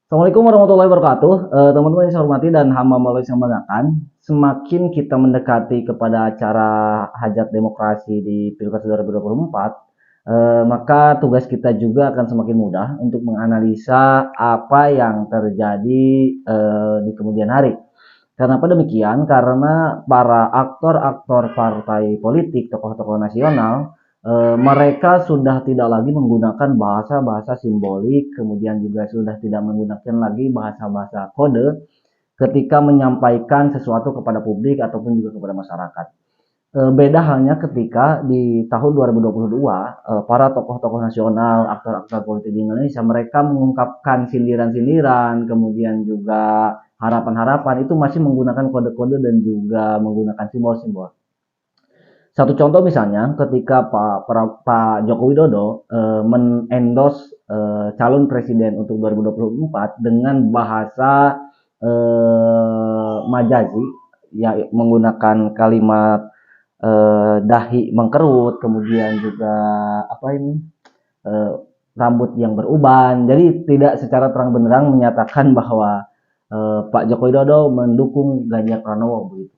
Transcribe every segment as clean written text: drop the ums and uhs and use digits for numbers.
Assalamualaikum warahmatullahi wabarakatuh. Teman-teman yang saya hormati dan hamba Allah yang banggakan, semakin kita mendekati kepada acara hajat demokrasi di Pilpres 2024, maka tugas kita juga akan semakin mudah untuk menganalisa apa yang terjadi di kemudian hari. Kenapa demikian? Karena para aktor-aktor partai politik, tokoh-tokoh nasional, mereka sudah tidak lagi menggunakan bahasa-bahasa simbolik, kemudian juga sudah tidak menggunakan lagi bahasa-bahasa kode ketika menyampaikan sesuatu kepada publik ataupun juga kepada masyarakat. Beda halnya ketika di tahun 2022, para tokoh-tokoh nasional, aktor-aktor politik di Indonesia, mereka mengungkapkan sindiran-sindiran, kemudian juga harapan-harapan itu masih menggunakan kode-kode dan juga menggunakan simbol-simbol. Satu contoh misalnya ketika Pak Joko Widodo menendorse calon presiden untuk 2024 dengan bahasa majazi, ya menggunakan kalimat dahi mengkerut, kemudian juga apa ini eh, rambut yang beruban. Jadi tidak secara terang benderang menyatakan bahwa Pak Joko Widodo mendukung Ganjar Pranowo begitu.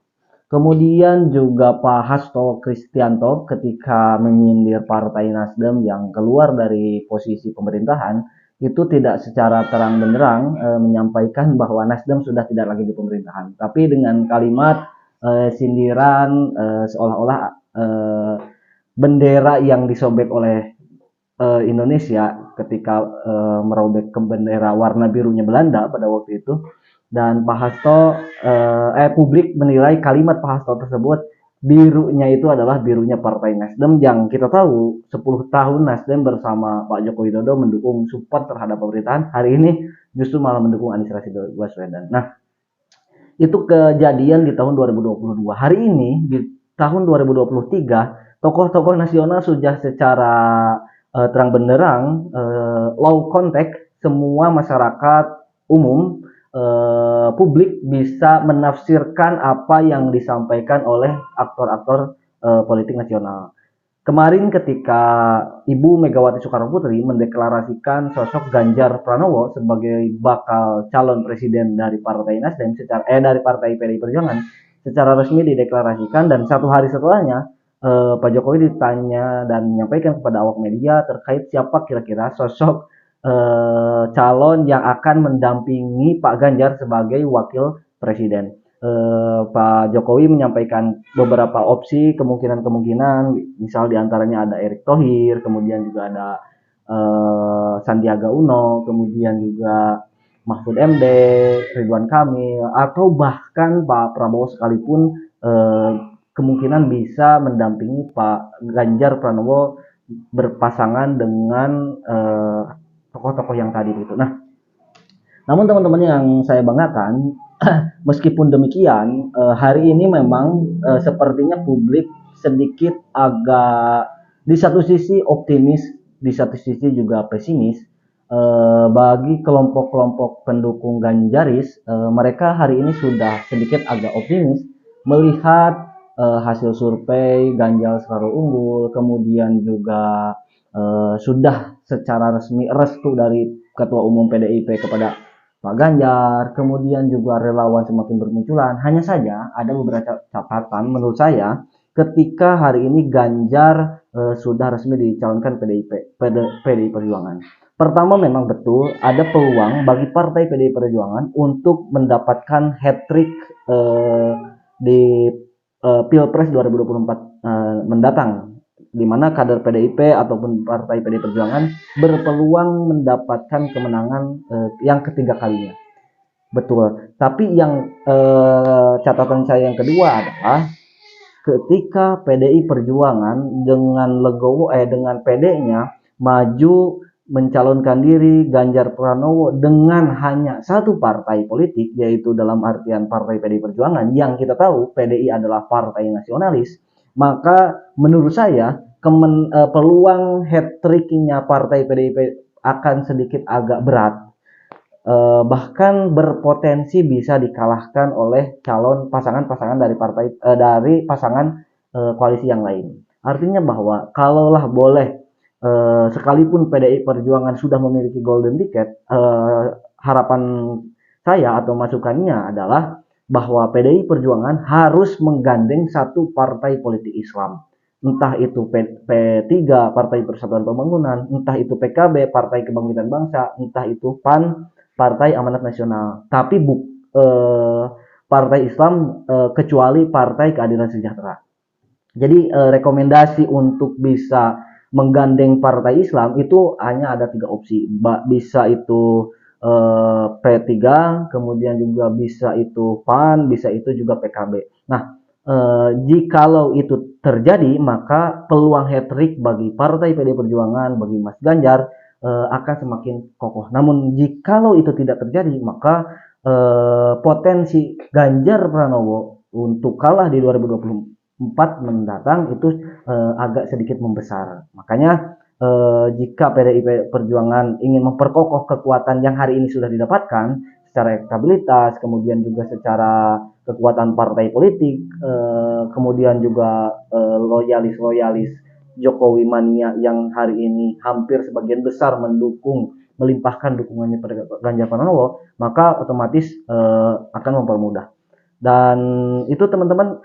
Kemudian juga Pak Hasto Kristianto ketika menyindir Partai Nasdem yang keluar dari posisi pemerintahan itu tidak secara terang benderang menyampaikan bahwa Nasdem sudah tidak lagi di pemerintahan, tapi dengan kalimat sindiran seolah-olah bendera yang disobek oleh Indonesia ketika merobek ke bendera warna birunya Belanda pada waktu itu, dan Pak Hasto publik menilai kalimat Pak Hasto tersebut birunya itu adalah birunya Partai Nasdem yang kita tahu 10 tahun Nasdem bersama Pak Joko Widodo mendukung support terhadap pemerintahan, hari ini justru malah mendukung Anies Rashid Baswedan. Nah, itu kejadian di tahun 2022. Hari ini di tahun 2023, tokoh-tokoh nasional sudah secara terang benderang low contact, semua masyarakat umum publik bisa menafsirkan apa yang disampaikan oleh aktor-aktor politik nasional. Kemarin ketika Ibu Megawati Soekarnoputri mendeklarasikan sosok Ganjar Pranowo sebagai bakal calon presiden dari Partai Nasdem dari Partai PDI Perjuangan secara resmi dideklarasikan, dan satu hari setelahnya Pak Jokowi ditanya dan menyampaikan kepada awak media terkait siapa kira-kira sosok calon yang akan mendampingi Pak Ganjar sebagai wakil presiden. Pak Jokowi menyampaikan beberapa opsi kemungkinan-kemungkinan, misal diantaranya ada Erick Thohir, kemudian juga ada Sandiaga Uno, kemudian juga Mahfud MD, Ridwan Kamil, atau bahkan Pak Prabowo sekalipun kemungkinan bisa mendampingi Pak Ganjar Pranowo berpasangan dengan tokoh-tokoh yang tadi itu. Nah, namun teman-teman yang saya banggakan, meskipun demikian, hari ini memang sepertinya publik sedikit agak di satu sisi optimis, di satu sisi juga pesimis. Bagi kelompok-kelompok pendukung Ganjaris, mereka hari ini sudah sedikit agak optimis melihat hasil survei Ganjar selalu unggul, kemudian juga sudah secara resmi restu dari Ketua Umum PDIP kepada Pak Ganjar, kemudian juga relawan semakin bermunculan. Hanya saja ada beberapa catatan menurut saya ketika hari ini Ganjar sudah resmi dicalonkan PDI Perjuangan. Pertama, memang betul ada peluang bagi partai PDI Perjuangan untuk mendapatkan hat-trick di Pilpres 2024 mendatang, di mana kader PDIP ataupun partai PDI Perjuangan berpeluang mendapatkan kemenangan yang ketiga kalinya. Betul. Tapi yang catatan saya yang kedua adalah ketika PDI Perjuangan dengan legowo dengan PD-nya maju mencalonkan diri Ganjar Pranowo dengan hanya satu partai politik, yaitu dalam artian Partai PDI Perjuangan, yang kita tahu PDI adalah partai nasionalis, maka menurut saya peluang hat-tricknya Partai PDIP akan sedikit agak berat, bahkan berpotensi bisa dikalahkan oleh calon pasangan-pasangan dari pasangan koalisi yang lain. Artinya bahwa kalaulah boleh sekalipun PDI Perjuangan sudah memiliki golden ticket, harapan saya atau masukannya adalah bahwa PDI Perjuangan harus menggandeng satu partai politik Islam. Entah itu P3 Partai Persatuan Pembangunan, entah itu PKB Partai Kebangkitan Bangsa, entah itu PAN Partai Amanat Nasional. Tapi partai Islam kecuali Partai Keadilan Sejahtera. Jadi rekomendasi untuk bisa menggandeng partai Islam itu hanya ada 3 opsi. Bisa itu P3, kemudian juga bisa itu PAN, bisa itu juga PKB. Nah, jikalau itu terjadi, maka peluang hat-trick bagi Partai PD Perjuangan, bagi Mas Ganjar akan semakin kokoh. Namun jikalau itu tidak terjadi, maka potensi Ganjar Pranowo untuk kalah di 2024 mendatang itu agak sedikit membesar. Makanya jika PDI Perjuangan ingin memperkokoh kekuatan yang hari ini sudah didapatkan secara elektabilitas, kemudian juga secara kekuatan partai politik, kemudian juga loyalis-loyalis Jokowi mania yang hari ini hampir sebagian besar melimpahkan dukungannya pada Ganjar Pranowo, maka otomatis akan mempermudah. Dan itu teman-teman,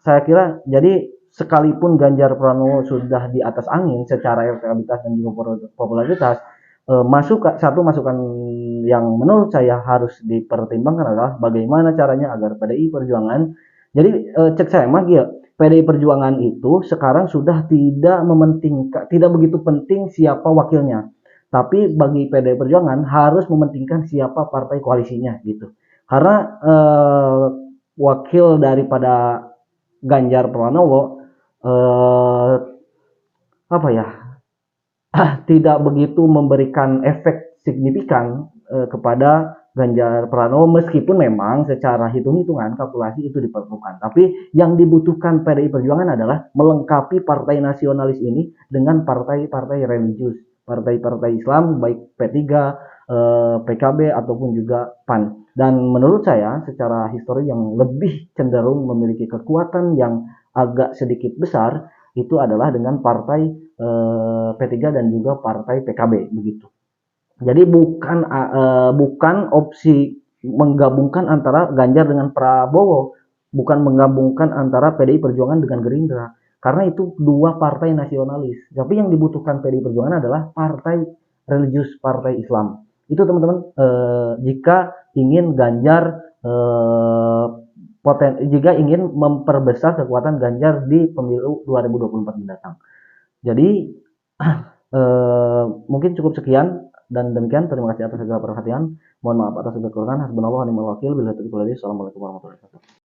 saya kira jadi sekalipun Ganjar Pranowo sudah di atas angin secara elektabilitas dan juga popularitas, satu masukan yang menurut saya harus dipertimbangkan adalah bagaimana caranya agar PDI Perjuangan, jadi cek saya mah ya, PDI Perjuangan itu sekarang sudah tidak begitu penting siapa wakilnya, tapi bagi PDI Perjuangan harus mementingkan siapa partai koalisinya gitu. Karena wakil daripada Ganjar Pranowo apa ya, tidak begitu memberikan efek signifikan kepada Ganjar Pranowo, meskipun memang secara hitung-hitungan kalkulasi itu diperlukan. Tapi yang dibutuhkan PDI Perjuangan adalah melengkapi partai nasionalis ini dengan partai-partai religius, partai-partai Islam baik P3, PKB ataupun juga PAN. Dan menurut saya secara histori yang lebih cenderung memiliki kekuatan yang agak sedikit besar itu adalah dengan partai P3 dan juga partai PKB begitu. Jadi bukan opsi menggabungkan antara Ganjar dengan Prabowo, bukan menggabungkan antara PDI Perjuangan dengan Gerindra, karena itu dua partai nasionalis. Tapi yang dibutuhkan PDI Perjuangan adalah partai religius, partai Islam. Itu teman-teman, jika ingin Ganjar jika ingin memperbesar kekuatan Ganjar di pemilu 2024 mendatang. Jadi mungkin cukup sekian dan demikian. Terima kasih atas segala perhatian. Mohon maaf atas segala kekurangan. Hasbunallah wa ni'mal wakil. Assalamualaikum warahmatullahi wabarakatuh.